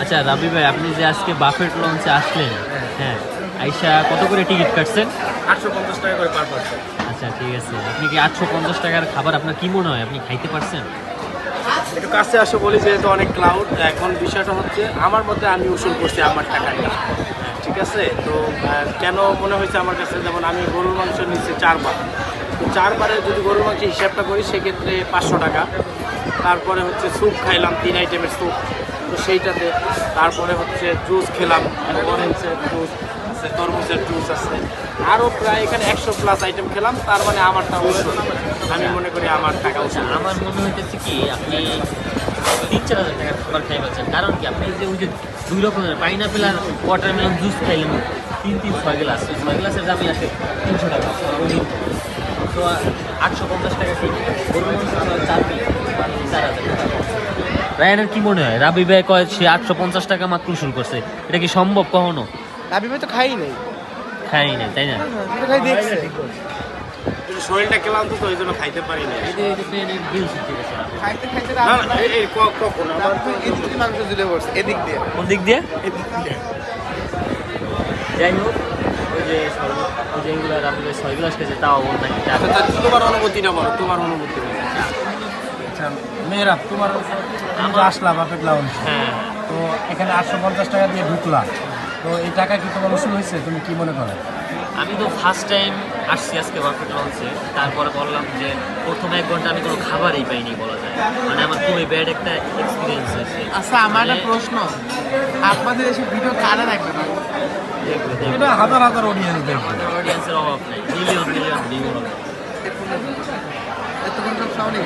আচ্ছা রাবি ভাই, আপনি যে আজকে বাফেট লঞ্চে আসলেন, হ্যাঁ, আইসা কত করে টিকিট কাটছেন? 850 টাকা করে পার পারসন। আচ্ছা ঠিক আছে, আপনি কি 850 টাকার খাবার আপনার কি মনে হয় আপনি খাইতে পারছেন? একটু কাছে আসে বলি যেহেতু অনেক ক্লাউড। এখন বিষয়টা হচ্ছে আমার মধ্যে আমি উসুল করছি আমার টাকাটা, ঠিক আছে। তো কেন মনে হয়েছে আমার কাছে, যেমন আমি গরুর মাংস নিচ্ছি 4 বার, তো 4 বারে যদি গরুর মাংস হিসাবটা করি সেক্ষেত্রে 500 টাকা। তারপরে হচ্ছে স্যুপ খাইলাম 3 আইটেমের স্যুপ, তো সেইটাতে। তারপরে হচ্ছে জুস খেলাম, অরেঞ্জের জুস আছে, তরমুজের জুস আছে, আরও প্রায় এখানে 100+ আইটেম খেলাম। তার মানে আমারটা উসুল, আমি মনে করি আমার টাকা উসুল। আমার মনে হইতেছে কি আপনি 3-4 হাজার টাকার খাবার খাই পাচ্ছেন, কারণ কি আপনি যে ওই যে 2 রকমের পাইনাপেল আর ওয়াটারমেলন জুস খাইলেন 3-6 গ্লাস, 6 গ্লাসের দামই আসে 300 টাকা। তো 850 টাকা কি গরুর মাংস 4 প্লেট 4,000 টাকা। রায়ানের কি মনে হয়? রাবি ভাই কয় সে 850 টাকা মাত্র উসুল করছে, এটা কি সম্ভব কখনো? রাবি ভাই তো খাই নাই, খাই নাই, তাই না? খাই দেখছে। কিন্তু শরীরটা ক্লান্ত তো, এই জন্য খাইতে পারি না। খাইতে খাইতে না, না, কখন আমার এদিক দিয়ে মাংস দিলে পড়ছে, এদিক দিয়ে। কোন দিক দিয়ে? এদিক দিয়ে। যাই হোক, ওই যে ওই যেগুলো রাবি ভাই 6 গ্লাস খেয়েছে তাও ওর নাকি চার। তোমার অনুভূতিটা বলো, তোমার অনুভূতি বলো। আচ্ছা মেয়েরা, তোমার আমরা আসলাম বাফেট লাউঞ্জ, হ্যাঁ, তো এখানে 850 টাকা দিয়ে ঢুকলাম, তো এই টাকা কি তোমার উসুল হয়েছে? তুমি কি মনে করো? আমি তো ফার্স্ট টাইম আসছি আজকে বাফেট লঞ্চে, তারপরে বললাম যে প্রথম 1 ঘন্টা আমি কোনো খাবারই পাইনি বলা যায়, মানে আমার খুবই ব্যাড একটা এক্সপিরিয়েন্স হয়েছে। আচ্ছা আমার একটা প্রশ্ন, আপনাদের এসব ভিডিও কারা দেখবে না? এটা হাজার হাজার অডিয়েন্স দেখবে। অডিয়েন্সের অভাব নেই, মিলিয়ন মিলিয়ন ভিউ হবে। এতক্ষণ সব সামনে